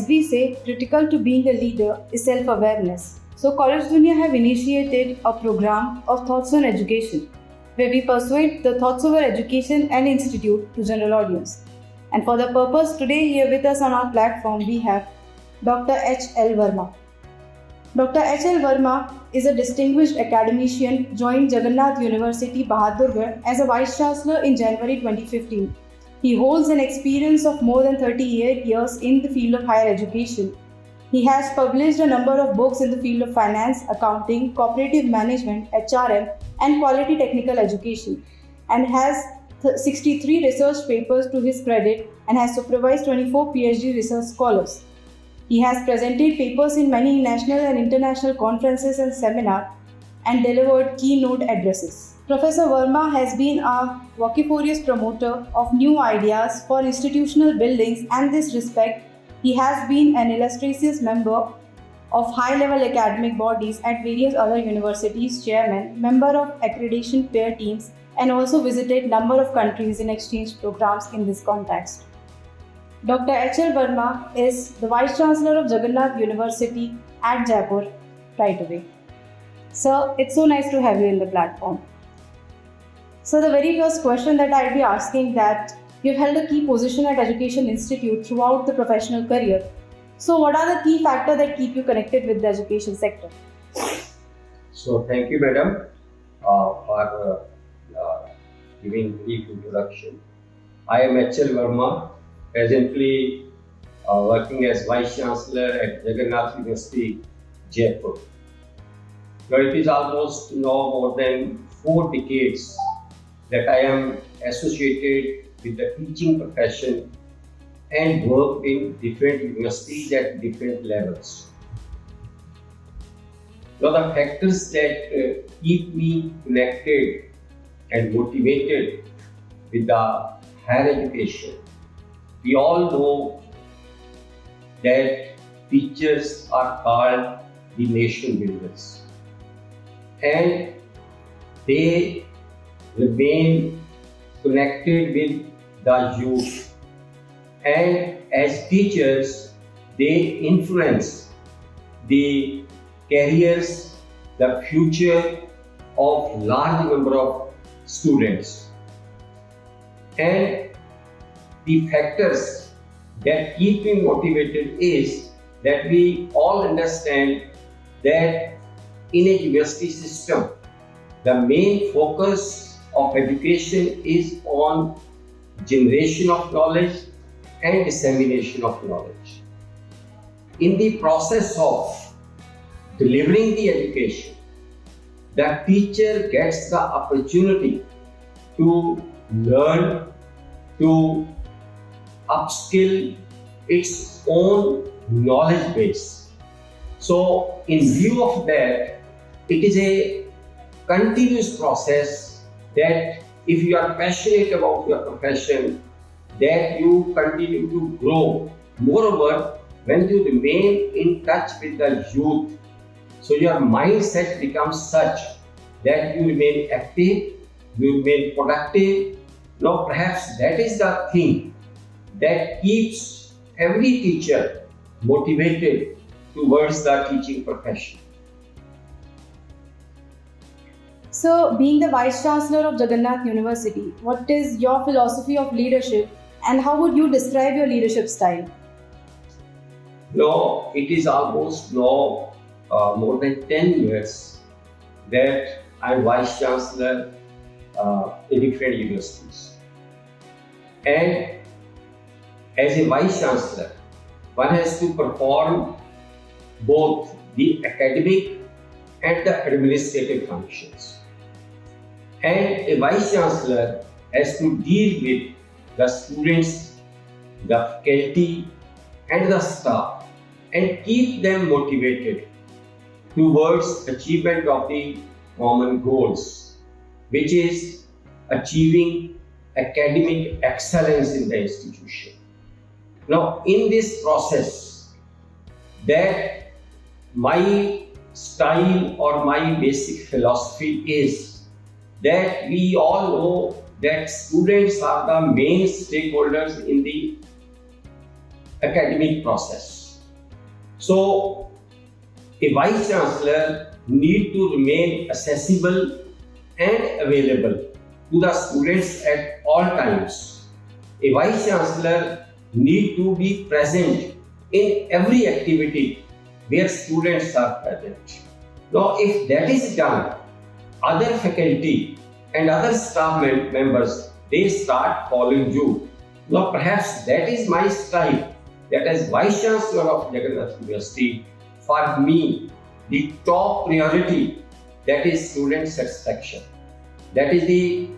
as we say, critical to being a leader is self-awareness. So College Dunia have initiated a program of Thoughts on Education, where we persuade the thoughts over education and institute to general audience. And for the purpose, today here with us on our platform we have Dr. H.L. Verma. Dr. H.L. Verma is a distinguished academician, joined Jagannath University, Bahadurgarh as a Vice Chancellor in January 2015. He holds an experience of more than 38 years in the field of higher education. He has published a number of books in the field of finance, accounting, cooperative management, HRM, and quality technical education, and has 63 research papers to his credit and has supervised 24 PhD research scholars. He has presented papers in many national and international conferences and seminars and delivered keynote addresses. Professor Verma has been a vociferous promoter of new ideas for institutional buildings, and in this respect, he has been an illustrious member of high-level academic bodies at various other universities, chairman, member of accreditation peer teams, and also visited number of countries in exchange programs in this context. Dr. H.L. Verma is the Vice Chancellor of Jagannath University at Jaipur right away. Sir, it's so nice to have you in the platform. So the very first question that I'll be asking that you've held a key position at Education Institute throughout the professional career. So what are the key factors that keep you connected with the education sector? So thank you, madam, for giving brief introduction. I am H.L. Verma, presently working as Vice Chancellor at Jagannath University, Jaipur. Now it is almost now more than 4 decades that I am associated with the teaching profession and worked in different universities at different levels. Now the factors that keep me connected and motivated with the higher education. We all know that teachers are called the nation builders, and they remain connected with the youth, and as teachers they influence the careers, the future of large number of students. And the factors that keep me motivated is that we all understand that in a university system, the main focus of education is on generation of knowledge and dissemination of knowledge. In the process of delivering the education, the teacher gets the opportunity to learn, to upskill its own knowledge base. So in view of that, it is a continuous process that if you are passionate about your profession, that you continue to grow. Moreover, when you remain in touch with the youth, so your mindset becomes such that you remain active, you remain productive. Now perhaps that is the thing that keeps every teacher motivated towards the teaching profession. So, being the Vice Chancellor of Jagannath University, what is your philosophy of leadership and how would you describe your leadership style? Now, it is almost now more than 10 years that I am Vice Chancellor in different universities. And as a Vice Chancellor, one has to perform both the academic and the administrative functions. And a Vice Chancellor has to deal with the students, the faculty, and the staff and keep them motivated towards achievement of the common goals, which is achieving academic excellence in the institution. Now, in this process, that my style or my basic philosophy is that we all know that students are the main stakeholders in the academic process. So a Vice Chancellor need to remain accessible and available to the students at all times. A Vice Chancellor need to be present in every activity where students are present. Now, if that is done, other faculty and other staff members, they start following you. Now, perhaps that is my style, that as Vice Chancellor of Jagannath University, for me, the top priority, that is student satisfaction. That is the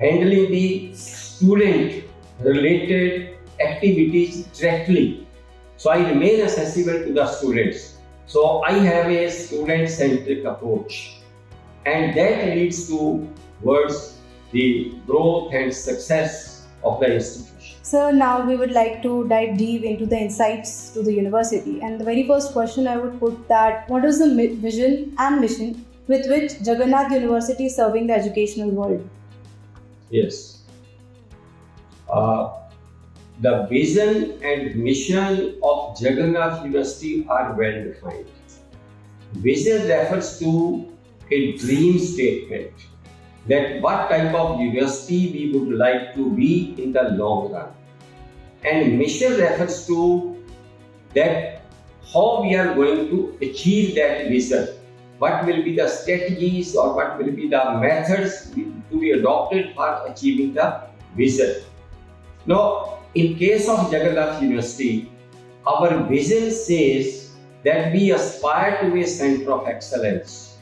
handling the student related activities directly. So I remain accessible to the students. So I have a student-centric approach, and that leads towards the growth and success of the institution. So now we would like to dive deep into the insights to the university. And the very first question I would put that what is the vision and mission with which Jagannath University is serving the educational world? Yes. The vision and mission of Jagannath University are well defined. Vision refers to a dream statement that what type of university we would like to be in the long run. And mission refers to that how we are going to achieve that vision. What will be the strategies or what will be the methods to be adopted for achieving the vision. Now, in case of Jagannath University, our vision says that we aspire to be a center of excellence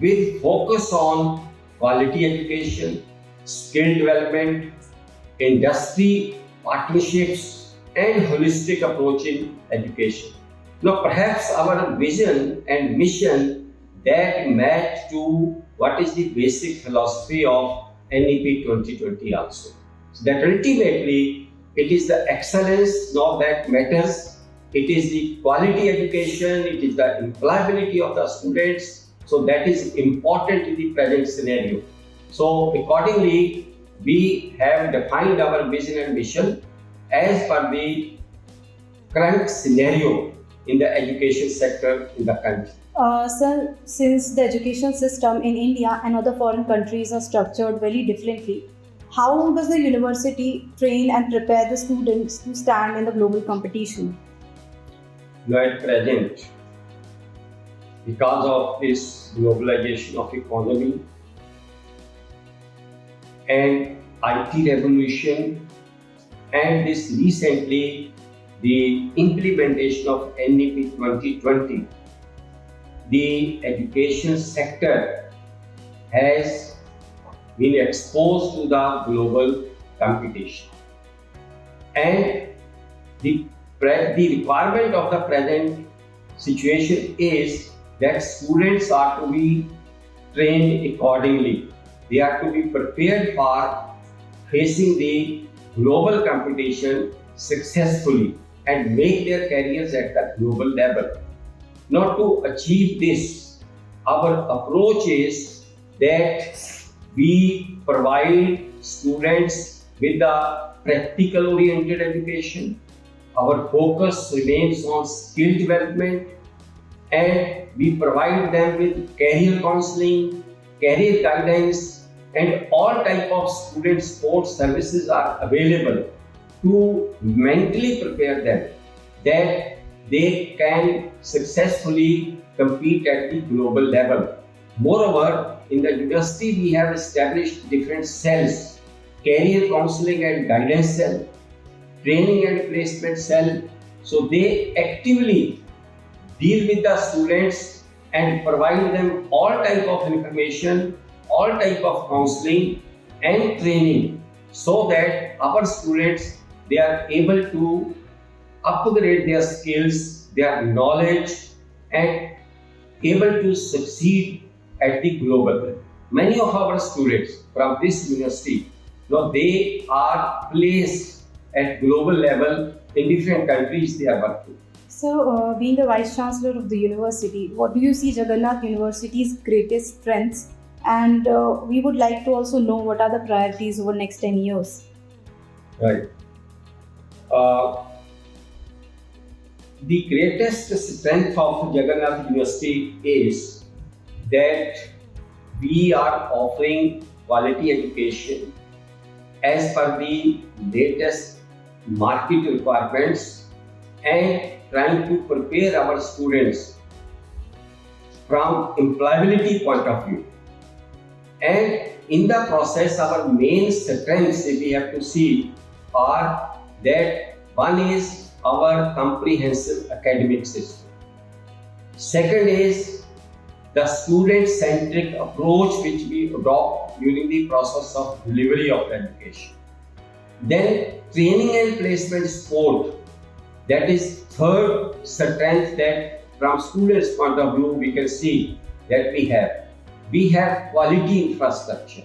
with focus on quality education, skill development, industry partnerships, and holistic approach in education. Now, perhaps our vision and mission that match to what is the basic philosophy of NEP 2020 also. So that ultimately it is the excellence now that matters. It is the quality education, it is the employability of the students. So that is important in the present scenario. So accordingly, we have defined our vision and mission as per the current scenario in the education sector in the country. Sir, since the education system in India and other foreign countries are structured very differently, how does the university train and prepare the students to stand in the global competition? Now at present, because of this globalization of economy and IT revolution, and this recently the implementation of NEP 2020, the education sector has been exposed to the global competition. And the requirement of the present situation is that students are to be trained accordingly. They are to be prepared for facing the global competition successfully and make their careers at the global level. Now, to achieve this, our approach is that we provide students with a practical oriented education. Our focus remains on skill development, and we provide them with career counseling, career guidance, and all type of student support services are available to mentally prepare them that they can successfully compete at the global level. Moreover, in the university we have established different cells: career counseling and guidance cell, training and placement cell. So they actively deal with the students and provide them all type of information, all type of counseling and training, so that our students, they are able to upgrade their skills, their knowledge, and able to succeed at the global level. Many of our students from this university, now they are placed at global level in different countries they are working. So, being the Vice Chancellor of the university, what do you see Jagannath University's greatest strengths? And we would like to also know what are the priorities over the next 10 years. Right. the greatest strength of Jagannath University is that we are offering quality education as per the latest market requirements and trying to prepare our students from employability point of view. And in the process, our main strengths, if we have to see, are that one is our comprehensive academic system. Second is the student-centric approach which we adopt during the process of delivery of education. Then training and placement support, that is third strength that from students' point of view we can see that we have. We have quality infrastructure.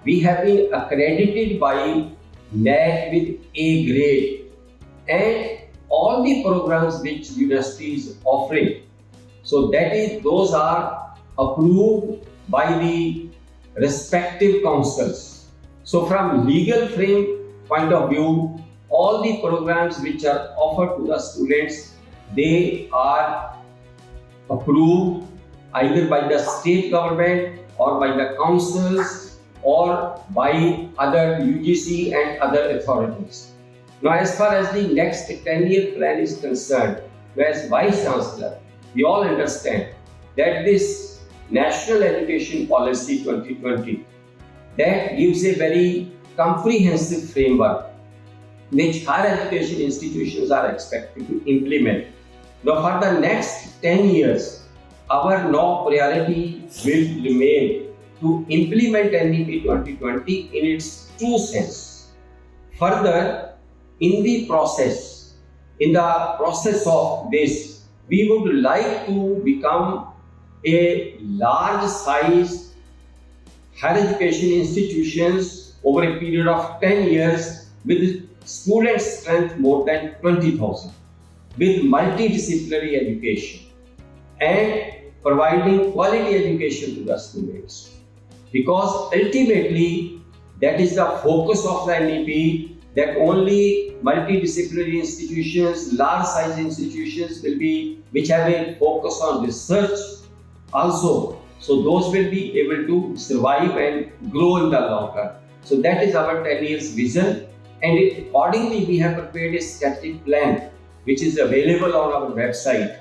We have been accredited by NAC with A grade, and all the programs which university is offering, so those are approved by the respective councils. So from legal frame point of view, all the programs which are offered to the students, they are approved either by the state government or by the councils or by other UGC and other authorities. Now, as far as the next 10-year plan is concerned, as Vice Chancellor, we all understand that this National Education Policy 2020, that gives a very comprehensive framework which higher education institutions are expected to implement. Now, for the next 10 years, our now priority will remain to implement NEP 2020 in its true sense. Further, in the process of this, we would like to become a large size higher education institutions over a period of 10 years with student strength more than 20,000, with multidisciplinary education and providing quality education to the students. Because ultimately, that is the focus of the NEP, that only multidisciplinary institutions, large size institutions will be, which have a focus on research also. So those will be able to survive and grow in the long term. So that is our 10 years vision, and accordingly we have prepared a strategic plan which is available on our website,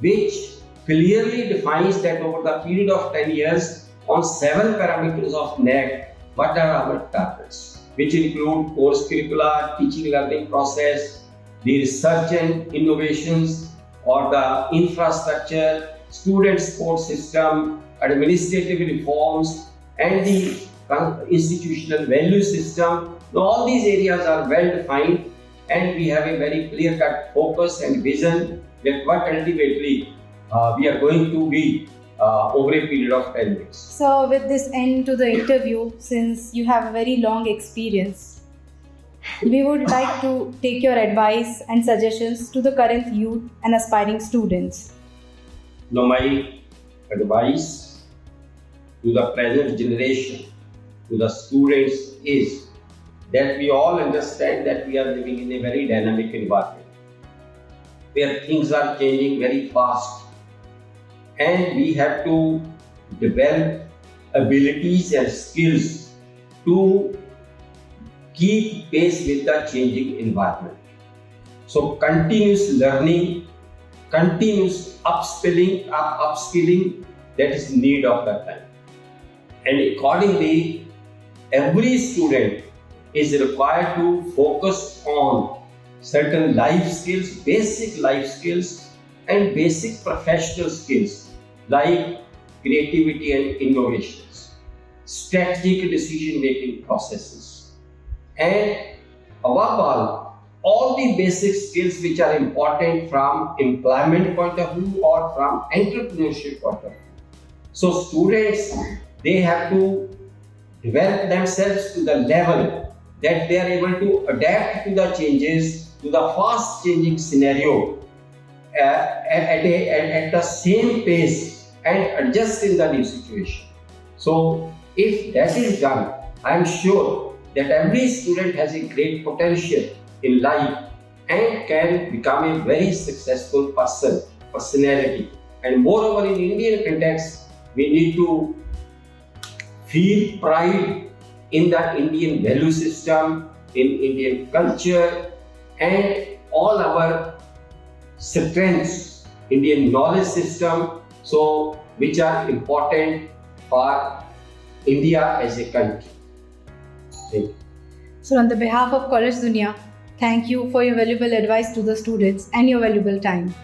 which clearly defines that over the period of 10 years on 7 parameters of NAC, what are our targets, which include course curricula, teaching learning process, the research and innovations, or the infrastructure, student support system, administrative reforms, and the institutional value system. Now, all these areas are well defined, and we have a very clear-cut focus and vision that what ultimately we are going to be over a period of 10 years. So, with this end to the interview, since you have a very long experience, we would like to take your advice and suggestions to the current youth and aspiring students. Now, my advice to the present generation, to the students, is that we all understand that we are living in a very dynamic environment where things are changing very fast, and we have to develop abilities and skills to keep pace with the changing environment. So continuous learning, continuous upskilling, that is need of that time. And accordingly, every student is required to focus on certain life skills, basic life skills and basic professional skills like creativity and innovations, strategic decision-making processes, and above all the basic skills which are important from employment point of view or from entrepreneurship point of view. So students, they have to develop themselves to the level that they are able to adapt to the changes, to the fast changing scenario at the same pace and adjust in the new situation. So if that is done, I am sure that every student has a great potential in life and can become a very successful personality. And moreover, in Indian context, we need to feel pride in the Indian value system, in Indian culture, and all our strengths, Indian knowledge system, so which are important for India as a country. Thank you. So, on the behalf of College Dunia, thank you for your valuable advice to the students and your valuable time.